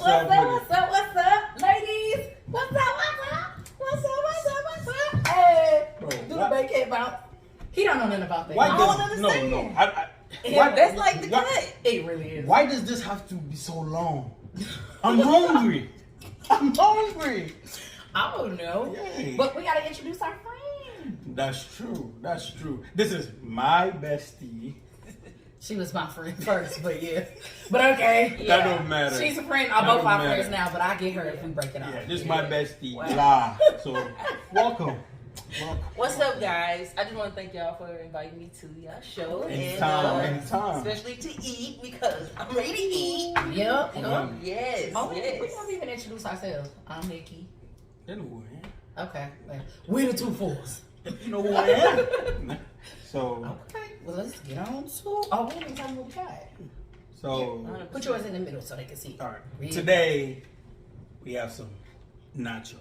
y'all What's up, ladies? What's up? Hey, Bro, do the bacon bounce. He don't know nothing about that. Why I does, don't no, understand. why, That's like the why, cut. It really is. Why does this have to be so long? I'm hungry. I'm hungry. I don't know. Yay. But we gotta introduce our friend. That's true. That's true. This is my bestie. She was my friend first, but yeah. But okay. That don't matter. She's a friend. That Both don't our matter. friends now, but I get her if we break it off. Yeah, this is my bestie. Wow. Live. So, welcome. What's up, guys? I just want to thank y'all for inviting me to y'all show. Anytime. Especially to eat because I'm ready to eat. Yep. Yes, Oh, yes. we don't even introduce ourselves. I'm Nikki. You know who I am. Okay. We the two fools. You know who I am. So, Okay. Well, let's get on to. Oh, we didn't tell them what we got. so, Put yours in the middle so they can see. all right. Read. Today, we have some nachos.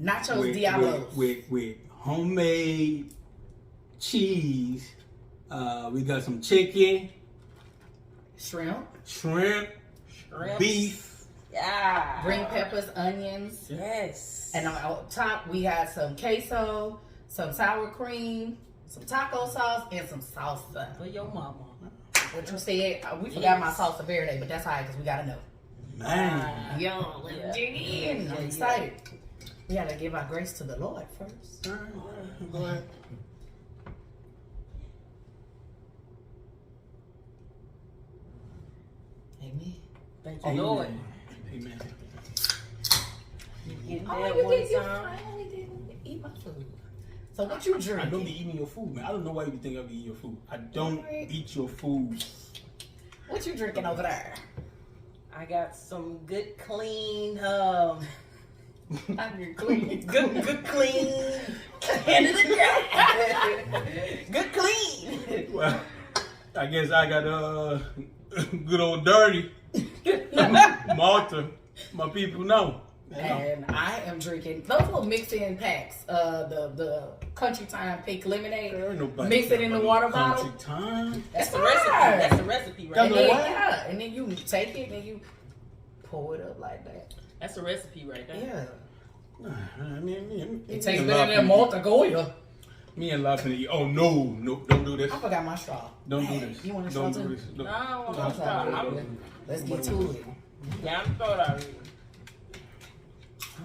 Nachos Diablos. With homemade cheese. We got some chicken, Shrimp, shrimp, beef. Yeah. green peppers, onions. Yes. And on top, we had some queso, some sour cream, some taco sauce, and some salsa. For your mama. What you said, we forgot my salsa verde, but that's all right because we got to know. Man. Yo, let's Yeah. dig in. I'm excited. We got to give our grace to the Lord first. All right, go ahead. Amen. Thank you, Lord. Amen. You get Oh, that you one did. You time. finally didn't eat my food. So what you I drinking? don't be eating your food, man. I don't know why you think I be eating your food. I don't eat your food. What you drinking over there? I got some good clean, I'm clean. good clean. End of the day. Good clean. Well, I guess I got good old dirty. Malta. My people know. And I am drinking those little mix-in packs. The Country Time Pink Lemonade. There ain't nobody Mix it in the water country bottle. time. That's the It's recipe. fine. That's the recipe, right? That's And the then, what? yeah, and then you take it and you pour it up like that. That's the recipe right there. Yeah. I mean, It tastes better than Malta Goya. Me and laughing at you. Oh no, don't do this. I forgot my straw. Don't do Hey, this. You want a Don't straw do too? this. No, Don't- I don't want don't- no straw. don't- Let's get to it. Yeah, I'm throwing out.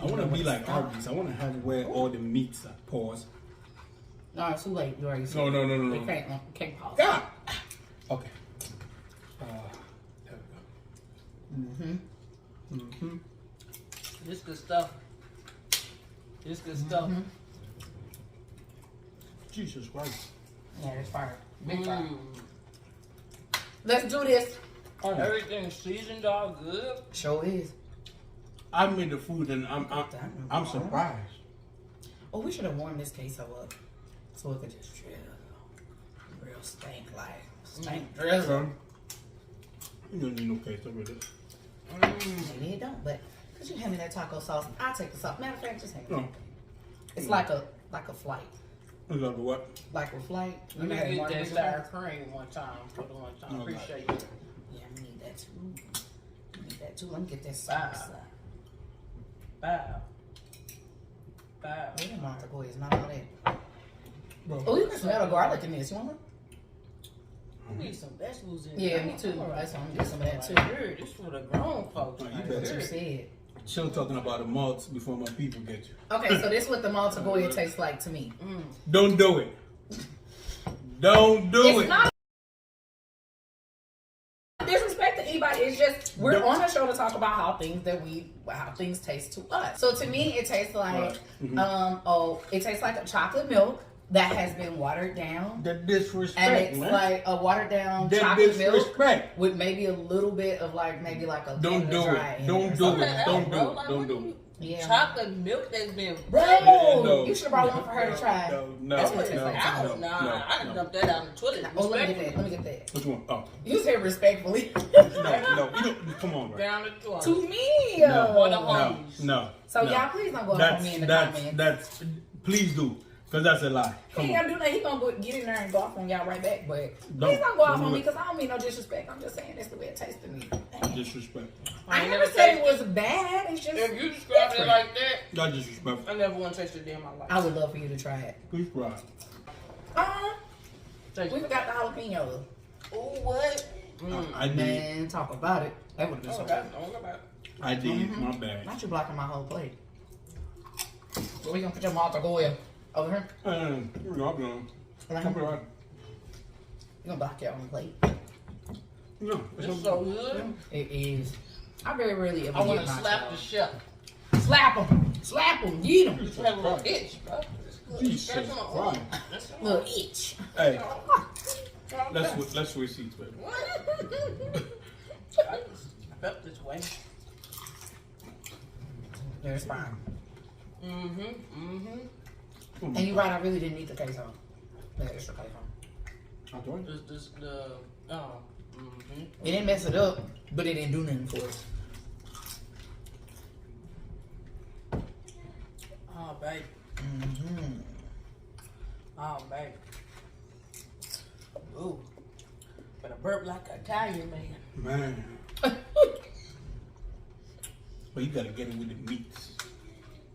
I want to be like Arby's. I want to have where all the meats are. Pause. No, it's too late. You already said No. You can't pause. God. Okay. There we go. This good stuff. This good stuff. Jesus Christ. Yeah, it's fire. Big fire. Mm. Let's do this. Everything seasoned all good. Show is. I made the food and I'm surprised. Oh, we should have warmed this queso up so it could just drill. Real stank like stank drizzle. You don't need no queso with it. Maybe it don't, but could you hand me that taco sauce? I'll take the sauce. Matter of fact, just hand me. No. It's like a flight. It's like a what? Like a flight. You Let me know, had get Martin that Luther sour King? cream one time. For the one time. No, Appreciate you. Yeah, I need that too. I need that too. Let me get that Wow. sauce. Bow. Bow. We didn't want to go. It's not all that. Oh, you can smell the garlic in this. You want one? We need some vegetables in Yeah, there. me too. That's why I'm getting some of that too. Here, this for the grown folks. Oh, you right better. What you here. said. Chill talking about the malts before my people get you. Okay, so this is what the Malta Goya tastes like to me. Don't do it. Don't do It's it. not disrespect to anybody. It's just we're on a show to talk about how things taste to us. So to me, it tastes like it tastes like a chocolate milk that has been watered down. The disrespect, And it's man. like a watered down The chocolate milk disrespect. with maybe a little bit of maybe a Don't do dry it. in Don't or do something. it. Don't do it. Don't do it. Yeah. Chocolate milk that's been. Bro, No. you should have brought one for her to try. No, That's what it tastes no, like. I no, don't know. no, I done no. dumped that out in the toilet. Oh, let me get that. Let me get that. Which one? Oh, You said respectfully. no. You don't, come on, bro. Down the toilet. To me. For the No, homies. no. So no. y'all please don't go off on me in the comments. That's, please do. Because that's a lie. He Come ain't on. gonna do that. He gonna go get in there and go off on y'all right back. But Don't- please don't go off don't on do me it. because I don't mean no disrespect. I'm just saying that's the way it tastes to me. Damn. disrespectful. I never said it was bad. It's just If you describe it like that, That's disrespectful. I never want to taste it in my life. I would love for you to try it. Please try. We forgot the jalapeno. Oh, what? I did. Man, talk about it. That would have been so good. Don't worry about it. I did. My bad. Not you blocking my whole plate. So we gonna put your Malta Goya over here. I'm done. Like, I'm right. you gonna block your own plate. No, It's so good. It is. I very rarely ever I want get to nachos. slap the chef. Slap them. Slap them. Get them. Just have a little itch, bro. Jesus Scratch on my Christ. arm. That's all. Little itch. Hey, let's switch seats, baby. I felt this way. It's fine. Mm-hmm. And you're right, I really didn't need the queso. The extra queso. I told you. It didn't mess it up, but it didn't do nothing for us. Oh, baby. Oh, baby. Ooh. But a burp like an Italian man. Man. But you gotta get it with the meats.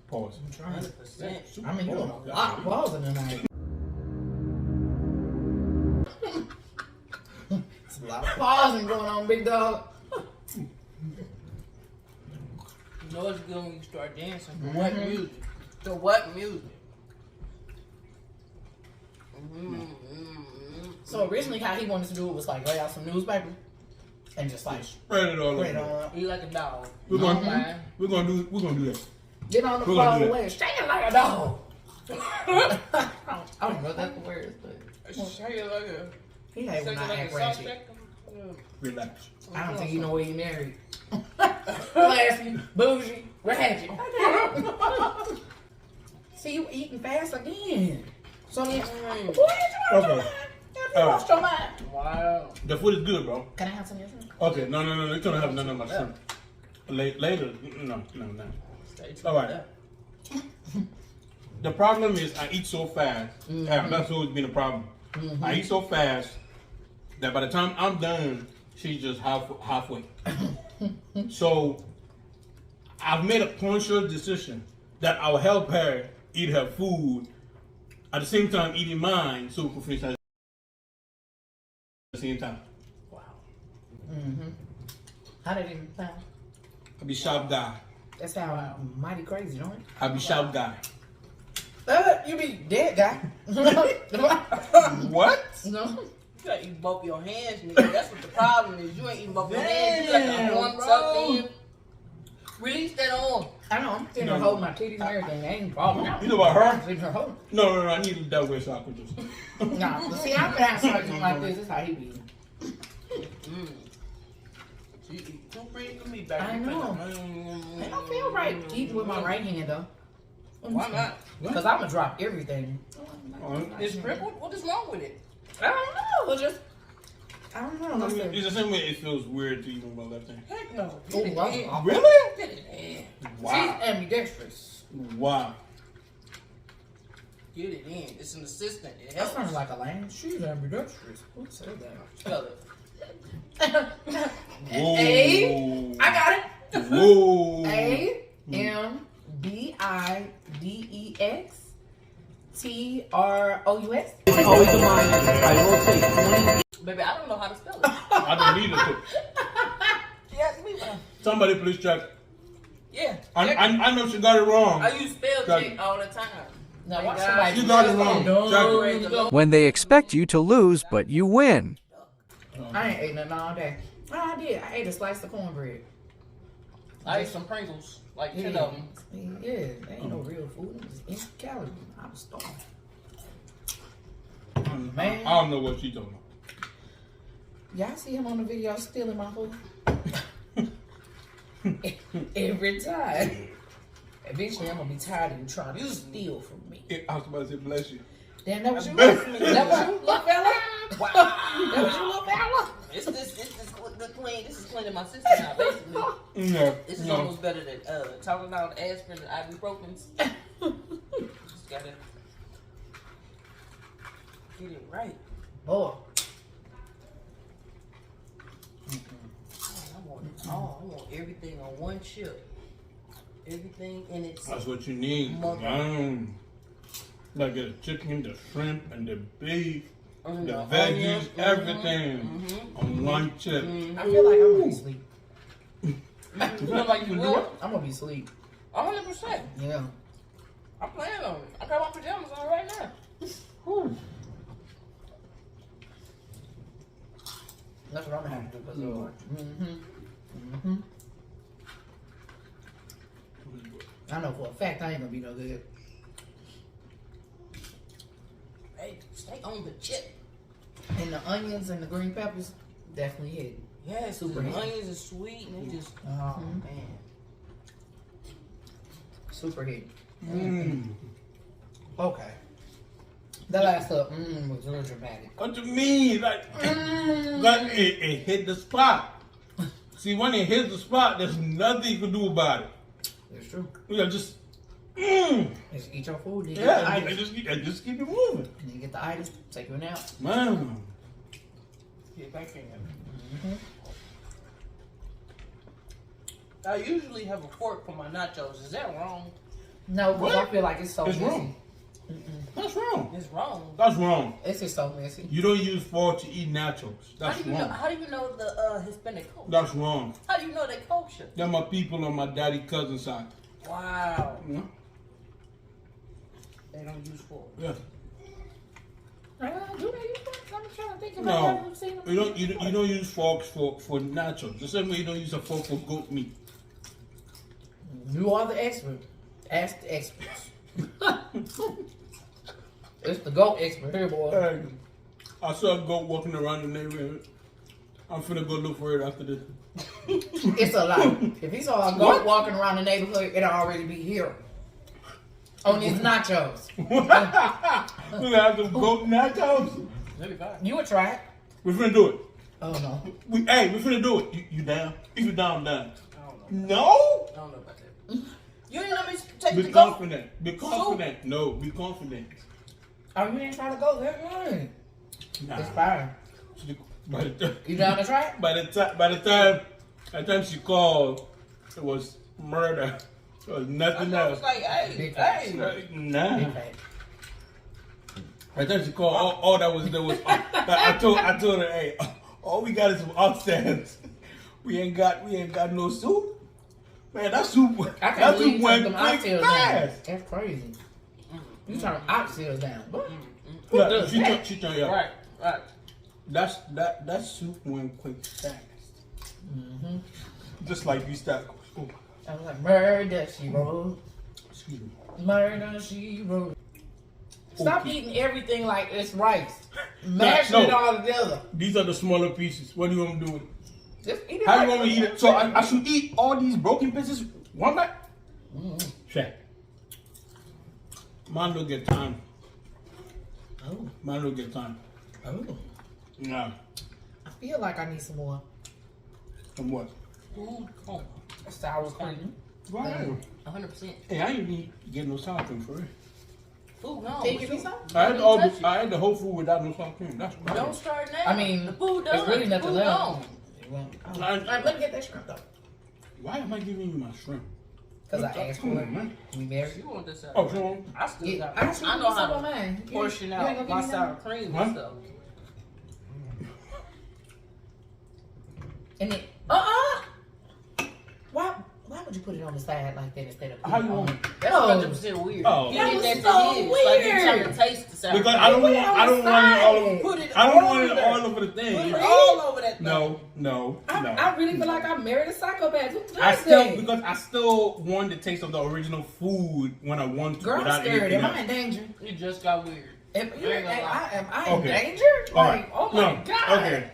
Pause. I'm trying. 100%. I mean, you're doing a lot of pausing tonight. It's a lot of pausing going on, big dog. You know it's good when you start dancing. To what music? To what music? So originally, how he wanted to do it was like lay out some newspaper and just like Spread it all put it over. on. You like a dog. We're gonna do that. Get on the We're gonna do floor that. and shake it like a dog. I don't know what that's the word, but Shake it like a... he ain't Shake it not like a act salt ratchet. shaker. Relax. I don't think you know where you married. Classy, bougie, ratchet. See you eating fast again. So then, what did you Okay. You lost your mind. Wow. The food is good, bro. Can I have some of your shrimp? Okay, no. You can't have none of my shrimp. Later, no. Stay tuned All right. up. The problem is I eat so fast. That's always been a problem. I eat so fast that by the time I'm done, she's just halfway. So I've made a conscious decision that I will help her eat her food at the same time eating mine, so we can finish at the same time. Wow. How did it sound? I be sharp guy. That sound mighty crazy, don't it? I be sharp guy. You be dead guy. What? No. You gotta eat both your hands, nigga. That's what the problem is. You ain't eating both your hands. You got the arm tucked in. Release that arm. I know, I'm sitting there holding my titties and everything. I ain't problem. You know about her? I'm sitting here holding. No. I need it that way so I can just. Nah, but see, I'm gonna have something like this. This is how he be. You eat too free for me, baby. I know. It don't feel right eating with my right hand though. Why not? Because I'm gonna drop everything. It's crippled? What is wrong with it? I don't know. It's just, I don't know. It's the same way it feels weird to eat with my left hand. Heck no. Oh, Get it wow. in. Really? Get it in. Wow. She's ambidextrous. Wow. Get it in. It's an assistant. It That helps. sounds like a lame. She's ambidextrous. Who said that? Spell it. Whoa. A. I got it. Whoa. AMBIDEXTROUS. Baby, I don't know how to spell it. I don't need it. She asked me. Somebody please check. Yeah. I know she got it wrong. I use spell check all the time. Now watch God. somebody. She got it wrong. Praise the Check Lord. When they expect you to lose, but you win. I ain't ate nothing all day. No, I did. I ate a slice of cornbread. I ate some Pringles, like 10 of them. Yeah, that ain't no real food. It was empty calories. I was starving. Man. I don't know what she talking about. Y'all see him on the video stealing my food? Every time. Eventually, I'm gonna be tired of you trying to steal from me. I was about to say bless you. Damn, that was you, that was you, little fella? Wow. That was you, little fella? It's good clean. This is cleaning my system now, basically. No. This is almost better than talking about aspirin and ibuprofen. Just gotta get it right. Boy. Oh, I want everything on one chip. Everything in its. That's what you need. Like the chicken, the shrimp, and the beef, the veggies, everything on one chip. I feel like I'm gonna be asleep. You feel like you will? I'm gonna be asleep. 100%. Yeah. I'm planning on it. I got my pajamas on right now. Whew. That's what I'm gonna have to do. I know for a fact I ain't gonna be no good. Hey, stay on the chip. And the onions and the green peppers definitely hit. Yeah, Super the hit. onions are sweet and they just. Oh Man. super hit. Mm. Okay. That last up was real dramatic. What you mean? Like, it hit the spot. See, when it hits the spot, there's nothing you can do about it. It's true. You just, Just eat your food. Then yeah, get the itis. and just keep it moving. And then you get the itis. Take you a nap. Man. Get back in there. I usually have a fork for my nachos. Is that wrong? No, because I What? feel like it's so It's messy. wrong. That's wrong. It's wrong. That's wrong. It's just so messy. You don't use fork to eat nachos. That's wrong. How do you know the Hispanic culture? That's wrong. How do you know their culture? They're my people on my daddy cousin side. Wow. You know? They don't use forks. Yeah. Do they use forks? I'm trying to think about No, I've seen them. you don't use forks for nachos. The same way you don't use a fork for goat meat. You are the expert. Ask the experts. It's the goat expert here, boy. Hey, I saw a goat walking around the neighborhood. I'm finna go look for it after this. It's a lie. If he saw a goat walking around the neighborhood, it'll already be here. On these nachos. We gonna have some goat nachos. Maybe fine. You would try it. We finna do it. Oh no. We finna do it. You down? If you down, I'm down. I don't know. No? I don't know about that. You didn't let me take Be the goat. confident. Be confident. No, be confident. Oh, you didn't try to go there? Nah. It's fine. By the You down to try it? by the time she called, it was murder. It was I nothing know, else. it's like, hey, Big hey. Nah. Big fact. By the time she called, all that was I told her, hey, all we got is some upstairs. We ain't got no soup. Man, that soup I can't that believe soup you went took them quick oxtails down. fast. That's crazy. You turn oxtails down. What? Yeah, does she that? turned yeah. Right. That soup went quick fast. Just like these tacos. Oh, I was like, murder, she wrote. excuse me. Murder, she wrote. Stop Okay. eating everything like it's rice. Mashing No. it all together. These are the smaller pieces. What do you want me to do with it? Just eat it. How like you want me to eat it? So I should eat all these broken pieces one bite? Check. Mine don't get time. Oh, Mine don't get time. oh. Nah. I feel like I need some more From what? Food coma. sour cream. Right. 100%. Hey, I ain't even getting no sour cream for it. Food, no. Can you give me some? I had the whole food without no sour cream. That's right. Don't start now. I mean, the food there's done. really The nothing food left. gone. All right, let me get that shrimp though. Why am I giving you my shrimp? Because I asked for it. man. We married. You want this out? Oh, so I still Yeah, got. I should I give know you some how of to mine. portion You ain't out gonna my give me sour none? cream Huh? and stuff. And then, why would you put it on the side like that instead of How you want it? That's No. 100% weird. Oh. You That did was that to so his. Like you trying weird. to taste the sour because cream. I don't Put it want on I don't the want it all side. over. Put it I don't want it over all there. over the Put thing. it all over that thing. No. I really feel like I married a psychopath. Who does that? I still want the taste of the original food when I want to. Girl, I'm without scared. anything Am I else. in danger? It just got weird. Am I in Okay. danger? All Like, right. oh my No. God. Okay.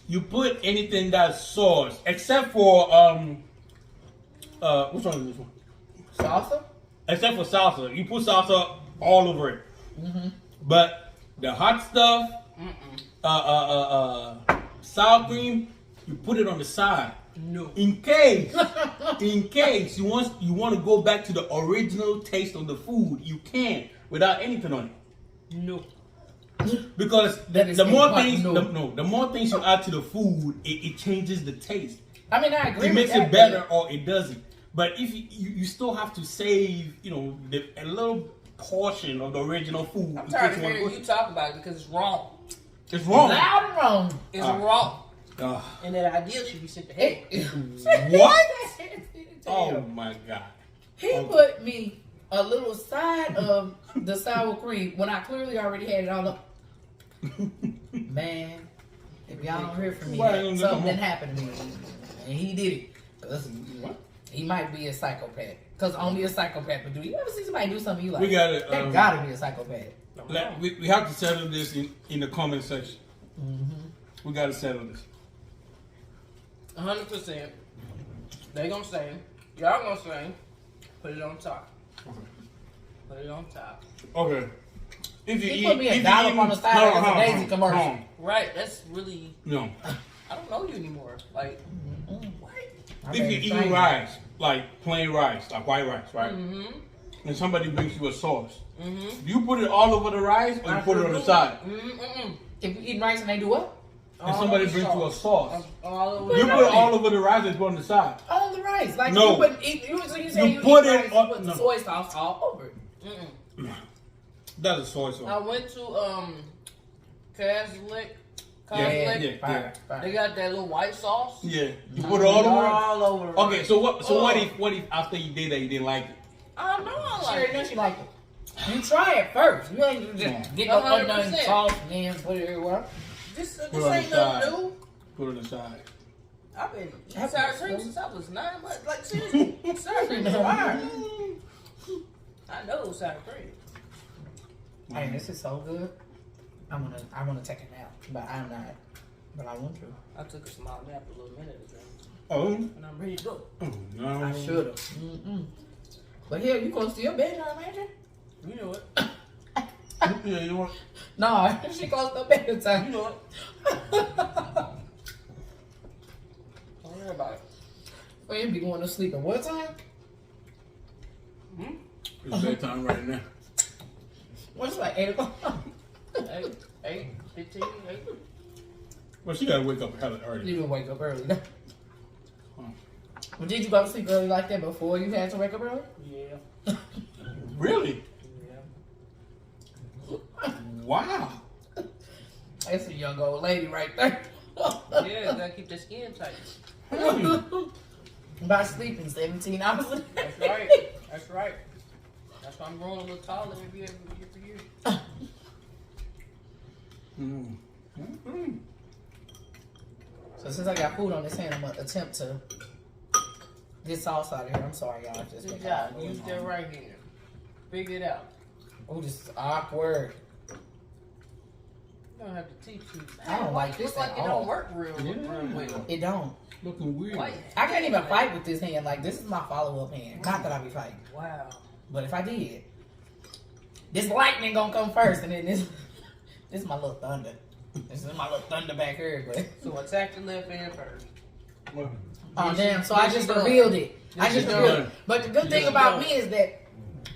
You put anything that's sauce except for which one is this one? Salsa? Except for salsa, you put salsa all over it. But the hot stuff, sour cream, you put it on the side. No. In case you want to go back to the original taste of the food, you can without anything on it. No. Because That is the more quite things, new. the more things you add to the food, it changes the taste. I mean, I agree. It makes with that, it better or it doesn't. But if you still have to save, a little portion of the original food. I'm in tired case of you wanna hearing cook you it. talk about it because it's wrong. It's but wrong. loud and wrong. It's wrong. Ah. And that idea should be sent to hell. What? Oh my God. He put me a little side of the sour cream when I clearly already had it all up. Man, if y'all don't hear from me, something didn't happen to me. And he did it. 'Cause he might be a psychopath. Because only a psychopath would do it. You ever see somebody do something you like? We got it. That gotta be a psychopath. We have to settle this in the comment section. We got to settle this. 100%. They gonna say, y'all gonna say, put it on top. Put it on top. Okay. If you He put me a dollop on the side of a Daisy commercial. Right, that's really, No. I don't know you anymore. Like, what? I If mean, you eat same. rice, like plain rice, like white rice, right? Mm-hmm. And somebody brings you a sauce, Mm-hmm. do you put it all over the rice or you put it on the side? Mm-mm. If you eat rice and they do what? And somebody brings you a sauce, All over you the put it all over the rice and put it on the side. On the rice. Like No. you wouldn't eat, you say You you put eat it rice, on- you put no. the soy sauce all over it. Mm-mm. That's a soy I sauce. went to Catholic. Yeah. Fire. They got that little white sauce. Yeah, you put it all over. All over. the Okay, rice. so what? So Oh. what if after you did that you didn't like it? I know I She like already know it. she like it. You try it first. You ain't just get no 100%. onion sauce and then put it everywhere. This Put it on ain't the nothing side. new. Put it on the side. I've been eating That's sour what's cream good. since I was 9 months. Like seriously, sour cream is fire. I know sour cream. Hey, this is so good. I wanna take a nap, but I'm not. But I want to. I took a small nap a little minute ago, Oh, and I'm ready to go. no. I should have. But hell, you close to your bedtime, ain't you? You know it. Yeah, you want? No, she close to her bedtime. You know it. Don't worry about it. Well, you be going to sleep at what time? It's bedtime right now. What's like 8 o'clock? 8, 15, 8. Well, she gotta wake up hella early. You would wake up early. Well, did you go to sleep early like that before you had to wake up early? Yeah. Really? Yeah. Wow. That's a young old lady right there. Yeah, gotta keep the skin tight. By sleeping 17 hours a day. That's right. That's right. That's why I'm growing a little taller every year for year. So since I got food on this hand, I'm gonna attempt to get sauce out of here. I'm sorry, y'all. Just Good job. Use that right hand. Figure it out. Oh, this is awkward. You don't have to teach you. I don't like this Looks like at it all. don't work real well. It don't. Looking weird. White. I can't even fight with this hand. Like, this is my follow-up hand. Not that I be fighting. Wow. But if I did, this lightning gonna come first, and then this is my little thunder. This is my little thunder back here, but So attack the left hand first. oh damn! So Yes, I just you done. revealed it. I Yes, just you revealed done. it. But the good Yes, thing you about done. me is that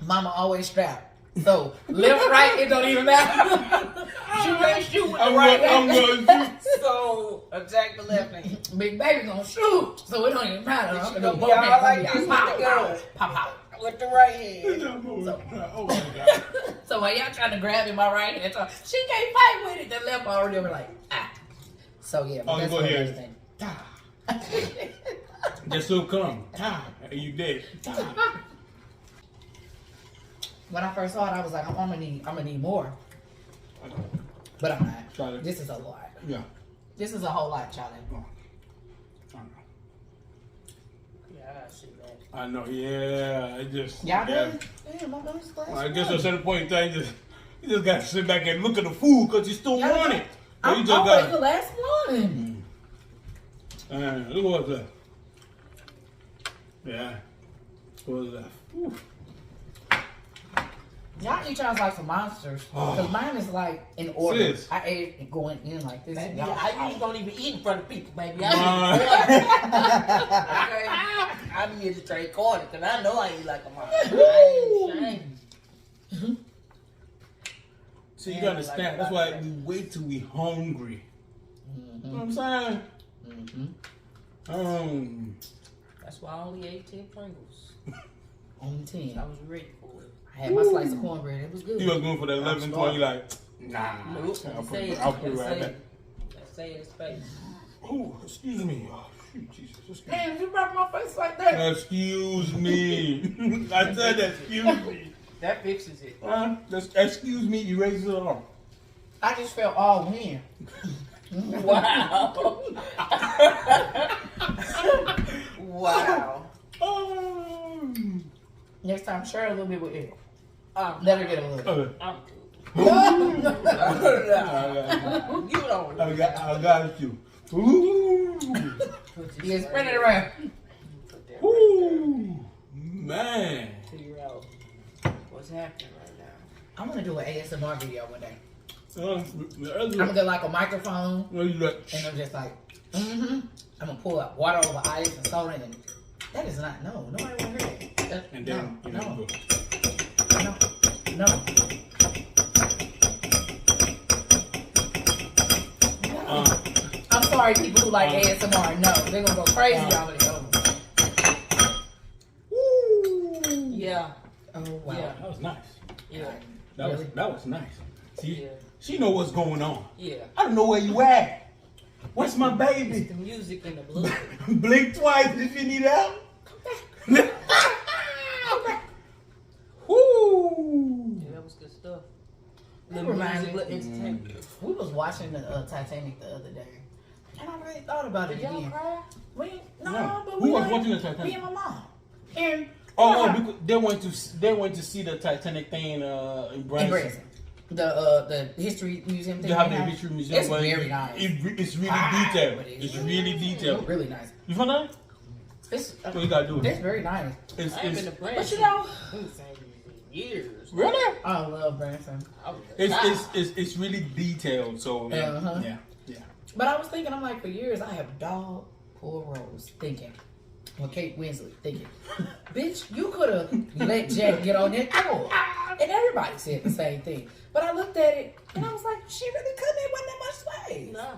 Mama always strapped. So left, right, it don't even matter. She ain't shoot with the right I'm hand. going So attack the left hand. Big baby gonna shoot, so it don't even matter. I'm gonna gonna do be both all hands. like I'm this gonna with be the like, gun. pop, pop. With the right hand. Oh my God. So while y'all trying to grab in my right hand, she can't fight with it. The left already over like ah. So yeah, but Oh, that's go what ahead. it is then. Just so come. You dead. When I first saw it, I was like, I'm gonna need more. But I'm not. Try it. This is a lot. Yeah. This is a whole lot, Charlie. Yeah, I gotta sit back. I know. Yeah. It just. Y'all yeah. done? Damn, my nose is glass. I guess at a certain point in time, you just got to sit back and look at the food because you still Y'all want done? it. So you I'm just always got the last one. look what's left. Yeah. What's left? Whew. Y'all eat y'all's like some monsters. Because mine is like in order. Sis. I ate it going in like this. Baby, Y'all- I usually don't even eat in front of people, baby. Uh, Okay? I be in the straight corner because I know I eat like a mom. I ain't ashamed. See, you Yeah, gotta understand. like That's why that. we wait till we hungry. You know what I'm saying? That's why I only ate 10 Pringles. On 10. I was ready for it. I had my slice of cornbread. It was good. You was going for the 11, 20, like, nah. Nope. I'll put it right back. Let's say it in space. Oh, excuse me. Oh, shoot, Jesus. Excuse me. Damn, you wrapped my face like that. Excuse me. I said excuse me. That fixes it. Just excuse me, erase it off. I just felt all wind. Wow. Wow. Oh. Next time, share a little bit with Elle. Let Let her get a little bit. Okay. I'm I You don't. got you. Ooh. Yeah, spread it around. Ooh. Man. Figure out what's happening right now. I'm gonna do an ASMR video one day. I'm I'm gonna get like a microphone, and like, I'm just like, I'm gonna pour up water over ice and soda, and that is not nobody wanna hear that. and then you no, know, no, no. I'm sorry, people who like ASMR. No, they're gonna go crazy on it. Woo. Yeah. Oh wow. Yeah. That was nice. Yeah. That was nice. See, Yeah. she know what's going on. Yeah. I don't know where you at. Where's my It's baby? the music and the blood. Blink twice if you need help. Woo. Yeah, that was good stuff. That Little reminds music, me. little entertainment. We was watching the Titanic the other day, and I really thought about it Did y'all again. cry? No, but Who we was like- watching the Titanic? Me and my mom. And Oh, because they went to see the Titanic thing in in Branson. Branson. The history museum thing. They have the have. history museum. It's where very nice. It's really Ah, detailed. but It's really detailed. Really nice. You found that? It's So you gotta do it's it. very nice. It's, I ain't been to it's, Branson. But you know, in years. really? I love Branson. I was It's really detailed. So yeah, Uh-huh. yeah. But I was thinking, I'm like, for years I have dog poor Rose thinking. Well, Kate Winslet thinking, bitch, you could have let Jack get on that door. And everybody said the same thing. But I looked at it and I was like, she really couldn't. It wasn't that much space. Nah.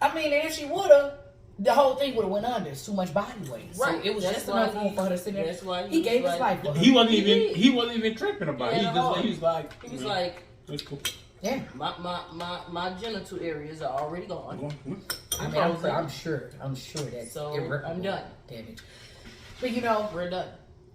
I mean, and if she would have, the whole thing would have went under. It's too much body weight. So Right. it was That's just why enough room for her to sit there. that's why He he gave was his like- life for her. He wasn't He even did. he wasn't even tripping about it. Yeah, He was like He was like, that's cool. Yeah. my genital areas are already gone. I mean, I'm sure that's So, irreparable I'm done. damage. But you know, We're done.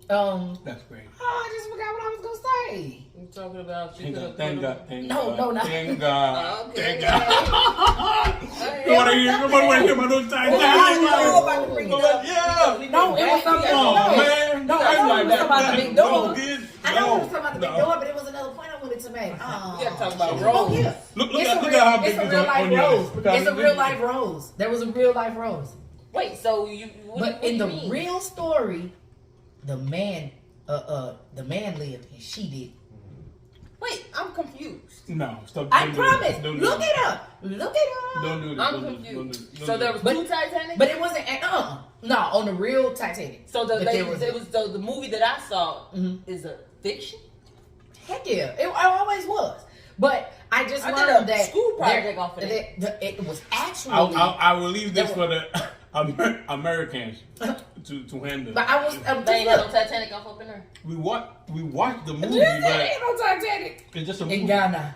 That's great. I just forgot what I was gonna say. You talking about you could Thank have God. Thank No, God. no, not- Thank God. Okay. Thank God. Nobody want to hear about those times. I know about to bring it up. Yeah. No, it was something. Oh, No, man. no, I know we was talking about the big No, door. this- I know we no, was talking about the big no. door, but it was another point I wanted to make. We gotta talk about Oh Rose. yeah, Look it's at a how real, big it's a this real on life your Rose. list. Look how It's a big real this life Rose. There was a real life Rose. Wait, so you what, But what in do the you mean? real story, the man lived and she did. Wait, I'm confused. No, stop. I don't do promise. this. Don't do Look this. it up. Look it up. Don't do this. I'm Don't do this. confused. Don't do this. So Don't there do was But- two Titanic? But it wasn't. No, on the real Titanic. So the But lady, there was- the movie that I saw Mhm. is a fiction? Heck yeah, it always was. But I just I did learned a that school project off of that. it was actually. I will leave this There for the Americans to handle. But I was. They ain't got no Titanic off up in there. We watched the movie, Listen, but ain't no Titanic it's just a in movie. Ghana.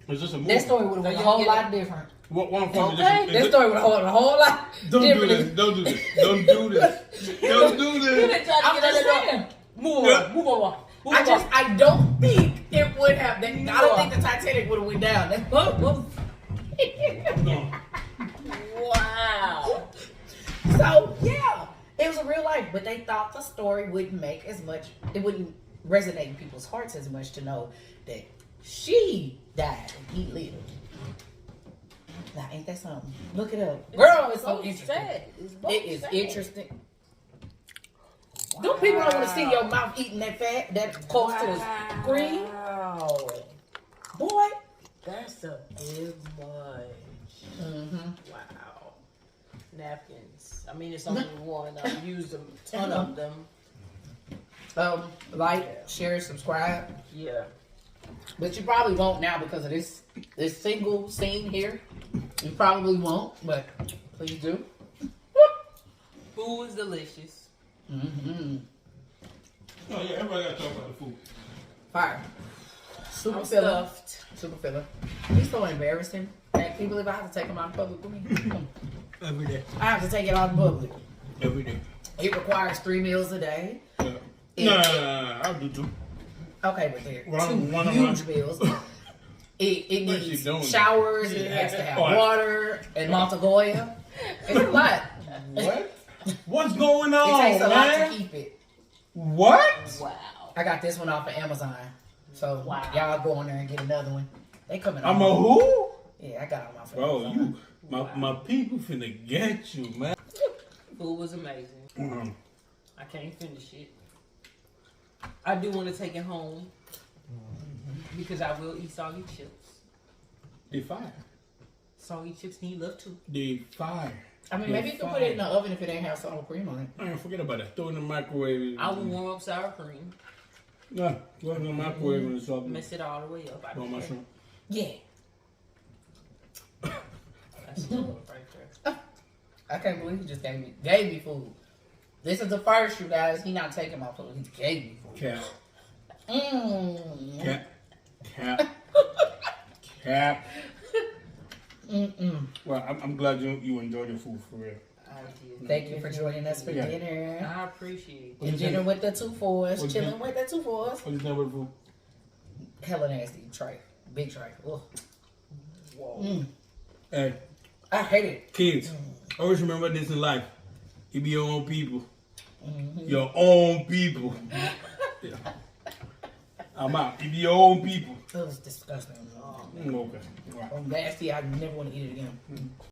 It's just a movie. That story would have been a you whole get lot it. different. One from Okay. That story would have been a whole lot Don't do different. this. Don't do this. Don't do this. Don't do You this. been trying to I'm get just that saying. Move Yeah. on. Move on. Move on. I don't think it would have. I don't think the Titanic would have went down. No. Wow. So yeah, it was a real life, but they thought the story wouldn't make as much. It wouldn't resonate in people's hearts as much to know that she died and he lived. Now, ain't that something? Look it up, girl. It's so both interesting. sad. It's both It is sad. interesting. Them people don't want to see your mouth eating that fat that close to the screen, Wow. boy. That's a big one. Mm-hmm. Wow. Napkins. I mean, it's only one. I've used a ton of them. Like, share, subscribe. Yeah. But you probably won't now because of this single scene here. You probably won't, but please do. Food is delicious. Mm-hmm. Oh yeah, everybody gotta talk about the food. Fire. Super I'm filler. stuffed. Super filler. He's so embarrassing. Can you believe I have to take him out in public with me? Every day. I have to take it out in public. Every day. It requires 3 meals a day. Yeah. No. I'll do 2. Okay, but they're One two of huge mine. meals. It What she needs doing? showers, it has to have Oh, water and Montegoya. It's a lot. What? What's going on, It takes a lot man? to keep it. What? Wow. I got this one off of Amazon. So Wow. y'all go on there and get another one. They coming I'm on. a who? Yeah, I got them off of Bro, Amazon. my people finna get you, man. Food was amazing. Mm-hmm. I can't finish it. I do want to take it home because I will eat soggy chips. They fire. Soggy chips need love too. They fire. I mean, maybe you can put it in the oven if it ain't have sour cream on it. Man, forget about that. Throw it in the microwave. I will warm up sour cream, Nah, throw it in the microwave and it's all mess it all the way up. I on don't my care. shrimp. Yeah. That's love right there. I can't believe he just gave me food. This is the first, you guys. He not taking my food. He gave me food. Cap. Mmm. Cap. Cap. Mm-mm. Well, I'm glad you enjoyed your food for real. I did. Thank you for joining us for Yeah. dinner. I appreciate it. What you Dinner think? with the 2 fours. What you Chilling think? with the 2 fours. What do you think about the food? Hella nasty. Tray. Big tray. Ugh. Whoa. Mm. Hey, I hate it. kids, always remember this in life. You be your own people. Mm-hmm. Your own people. Yeah. I'm out. You be your own people. It was disgusting. Okay. All right. Nasty. I never want to eat it again.